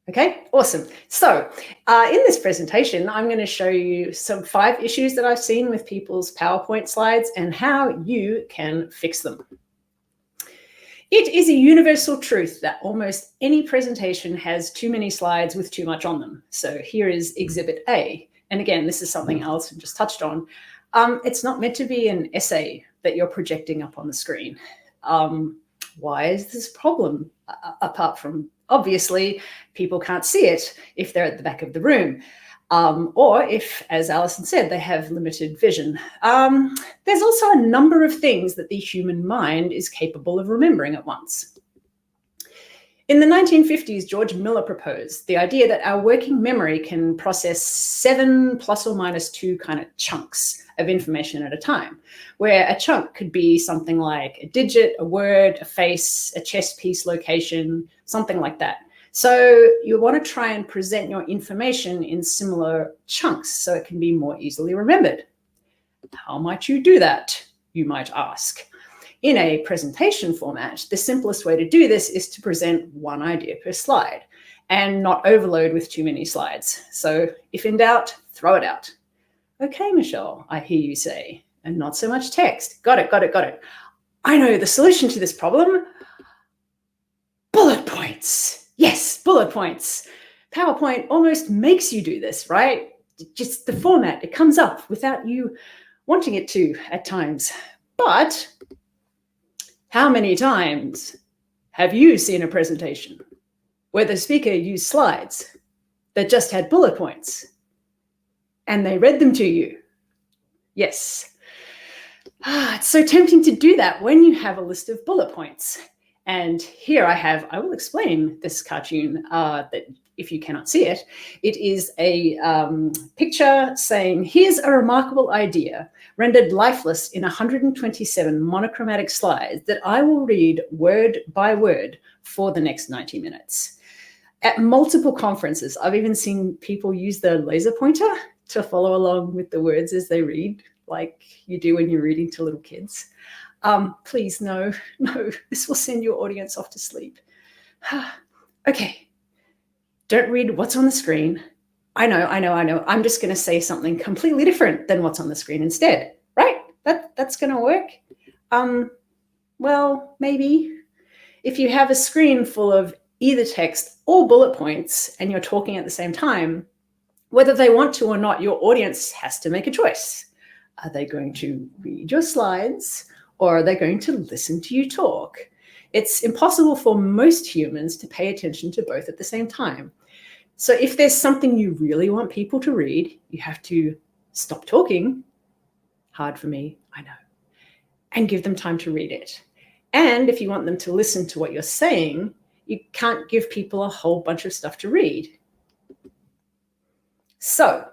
Okay, awesome. So in this presentation, I'm going to show you some 5 issues that I've seen with people's PowerPoint slides and how you can fix them. It is a universal truth that almost any presentation has too many slides with too much on them. So here is Exhibit A. And again, this is something Alison just touched on. It's not meant to be an essay that you're projecting up on the screen. Why is this a problem? Apart from, obviously, people can't see it if they're at the back of the room. Or if, as Alison said, they have limited vision. There's also a number of things that the human mind is capable of remembering at once. In the 1950s, George Miller proposed the idea that our working memory can process 7 plus or minus 2 kind of chunks of information at a time, where a chunk could be something like a digit, a word, a face, a chess piece location, something like that. So you want to try and present your information in similar chunks so it can be more easily remembered. How might you do that, you might ask? In a presentation format, the simplest way to do this is to present one idea per slide and not overload with too many slides. So if in doubt, throw it out. Okay, Michelle, I hear you say, and not so much text. Got it, got it, got it. I know the solution to this problem. Bullet points. Yes, bullet points. PowerPoint almost makes you do this, right? Just the format, it comes up without you wanting it to at times. But how many times have you seen a presentation where the speaker used slides that just had bullet points and they read them to you? Yes. It's so tempting to do that when you have a list of bullet points. And here I will explain this cartoon that if you cannot see it, it is a picture saying, here's a remarkable idea rendered lifeless in 127 monochromatic slides that I will read word by word for the next 90 minutes. At multiple conferences, I've even seen people use the laser pointer to follow along with the words as they read, like you do when you're reading to little kids. Please, no, this will send your audience off to sleep. Okay, don't read what's on the screen. I know. I'm just going to say something completely different than what's on the screen instead, right? That's going to work. Well, maybe. If you have a screen full of either text or bullet points and you're talking at the same time, whether they want to or not, your audience has to make a choice. Are they going to read your slides or are they going to listen to you talk? It's impossible for most humans to pay attention to both at the same time. So if there's something you really want people to read, you have to stop talking, hard for me, I know, and give them time to read it. And if you want them to listen to what you're saying, you can't give people a whole bunch of stuff to read. So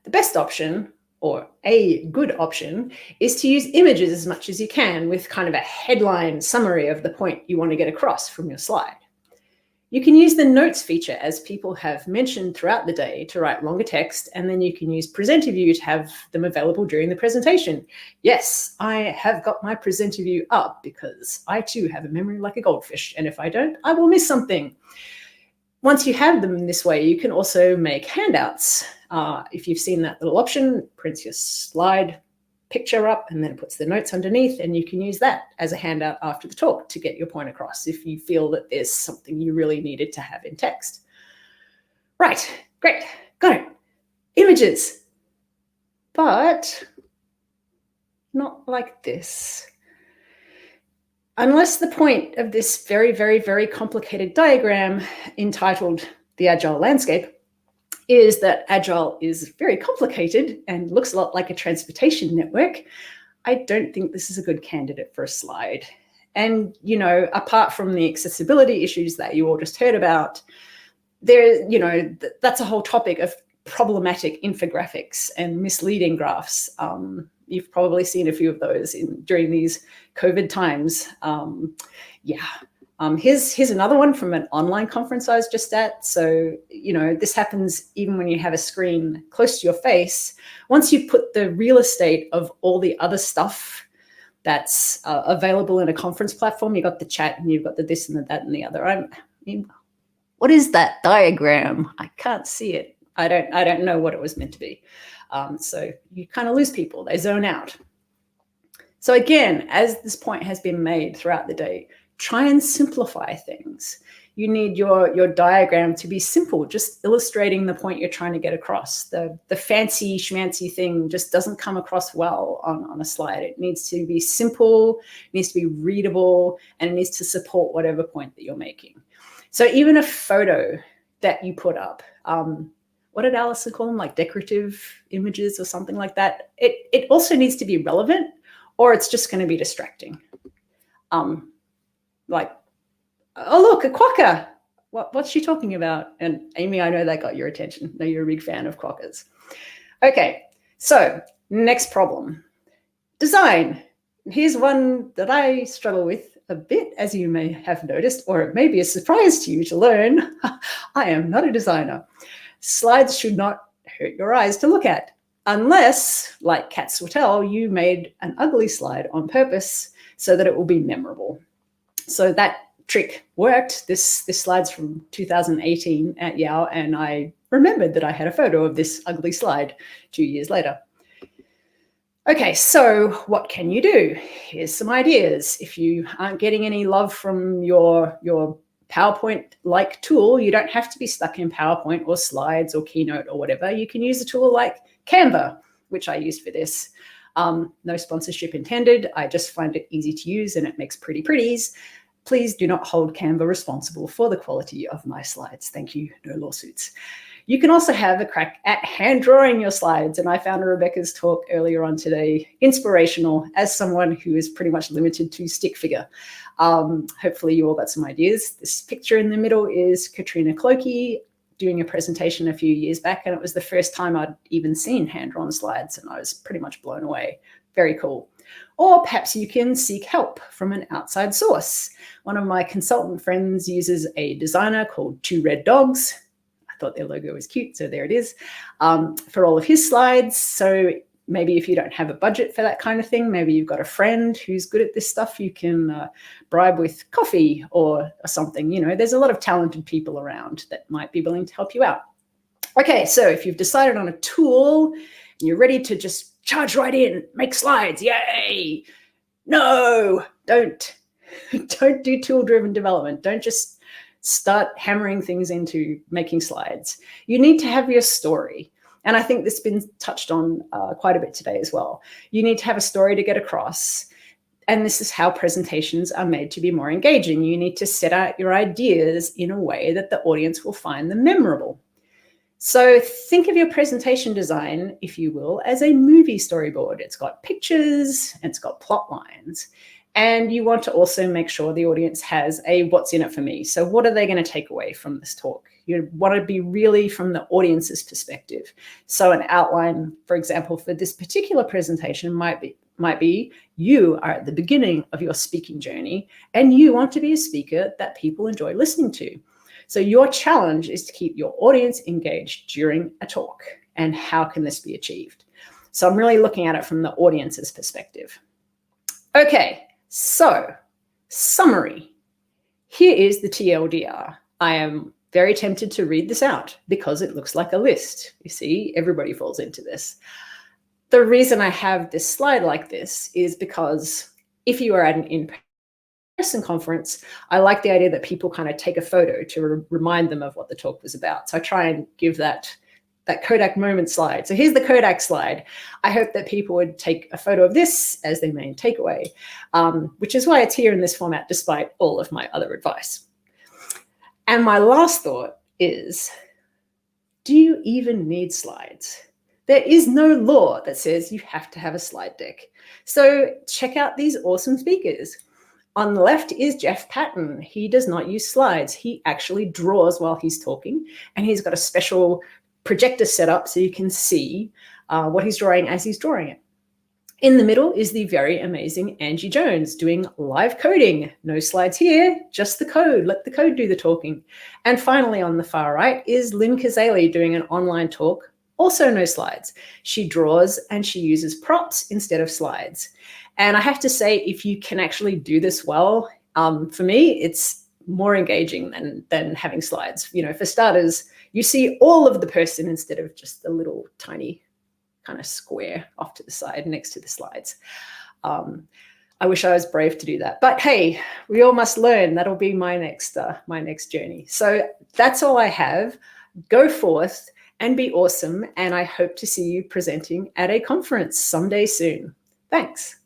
the best option, or a good option, is to use images as much as you can with kind of a headline summary of the point you want to get across from your slide. You can use the notes feature, as people have mentioned throughout the day, to write longer text, and then you can use presenter view to have them available during the presentation. Yes, I have got my presenter view up because I too have a memory like a goldfish, and if I don't, I will miss something. Once you have them in this way, you can also make handouts. If you've seen that little option, it prints your slide picture up and then it puts the notes underneath, and you can use that as a handout after the talk to get your point across if you feel that there's something you really needed to have in text. Right, great, got it. Images, but not like this. Unless the point of this very, very, very complicated diagram entitled The Agile Landscape is that Agile is very complicated and looks a lot like a transportation network, I don't think this is a good candidate for a slide. And, you know, apart from the accessibility issues that you all just heard about, there, you know, that's a whole topic of problematic infographics and misleading graphs. You've probably seen a few of those during these COVID times. Here's another one from an online conference I was just at. So, you know, this happens even when you have a screen close to your face. Once you put the real estate of all the other stuff that's available in a conference platform, you've got the chat and you've got the this and the that and the other. What is that diagram? I can't see it. I don't know what it was meant to be. So you kind of lose people. They zone out. So again, as this point has been made throughout the day, try and simplify things. You need your diagram to be simple, just illustrating the point you're trying to get across. The fancy schmancy thing just doesn't come across well on a slide. It needs to be simple, it needs to be readable, and it needs to support whatever point that you're making. So even a photo that you put up, what did Alison call them? Like decorative images or something like that. It also needs to be relevant, or it's just going to be distracting. Like, oh, look, a quokka. What's she talking about? And Amy, I know that got your attention. I know you're a big fan of quokkas. Okay, so next problem. Design. Here's one that I struggle with a bit, as you may have noticed, or it may be a surprise to you to learn. I am not a designer. Slides should not hurt your eyes to look at, unless, like cats will tell, you made an ugly slide on purpose so that it will be memorable. So that trick worked. This slide's from 2018 at Yale, and I remembered that I had a photo of this ugly slide 2 years later. Okay, so what can you do? Here's some ideas. If you aren't getting any love from your PowerPoint-like tool, you don't have to be stuck in PowerPoint or slides or Keynote or whatever. You can use a tool like Canva, which I used for this. No sponsorship intended. I just find it easy to use and it makes pretty pretties. Please do not hold Canva responsible for the quality of my slides. Thank you, no lawsuits. You can also have a crack at hand drawing your slides. And I found Rebecca's talk earlier on today inspirational as someone who is pretty much limited to stick figure. Hopefully you all got some ideas. This picture in the middle is Katrina Clokey doing a presentation a few years back, and it was the first time I'd even seen hand-drawn slides, and I was pretty much blown away. Very cool. Or perhaps you can seek help from an outside source. One of my consultant friends uses a designer called Two Red Dogs. I thought their logo was cute, so there it is, for all of his slides. So maybe if you don't have a budget for that kind of thing, maybe you've got a friend who's good at this stuff, you can bribe with coffee or something. You know, there's a lot of talented people around that might be willing to help you out. Okay, so if you've decided on a tool and you're ready to just charge right in, make slides, yay! No, don't do tool-driven development. Don't just start hammering things into making slides. You need to have your story. And I think this has been touched on quite a bit today as well. You need to have a story to get across. And this is how presentations are made to be more engaging. You need to set out your ideas in a way that the audience will find them memorable. So think of your presentation design, if you will, as a movie storyboard. It's got pictures, and it's got plot lines. And you want to also make sure the audience has a what's in it for me. So what are they going to take away from this talk? You want to be really from the audience's perspective. So an outline, for example, for this particular presentation might be you are at the beginning of your speaking journey and you want to be a speaker that people enjoy listening to. So your challenge is to keep your audience engaged during a talk. And how can this be achieved? So I'm really looking at it from the audience's perspective. Okay, so summary. Here is the TLDR. I am very tempted to read this out because it looks like a list. You see, everybody falls into this. The reason I have this slide like this is because if you are at an in-person conference, I like the idea that people kind of take a photo to remind them of what the talk was about. So I try and give that Kodak moment slide. So here's the Kodak slide. I hope that people would take a photo of this as their main takeaway, which is why it's here in this format, despite all of my other advice. And my last thought is, do you even need slides? There is no law that says you have to have a slide deck. So check out these awesome speakers. On the left is Jeff Patton. He does not use slides. He actually draws while he's talking, and he's got a special projector set up so you can see what he's drawing as he's drawing it. In the middle is the very amazing Angie Jones doing live coding. No slides here, just the code. Let the code do the talking. And finally, on the far right is Lynn Kazali doing an online talk. Also no slides. She draws and she uses props instead of slides. And I have to say, if you can actually do this well, for me, it's more engaging than having slides. For starters, you see all of the person instead of just a little tiny kind of square off to the side next to the slides. I wish I was brave to do that, but hey, we all must learn. That'll be my next journey. So that's all I have. Go forth and be awesome, and I hope to see you presenting at a conference someday soon. Thanks.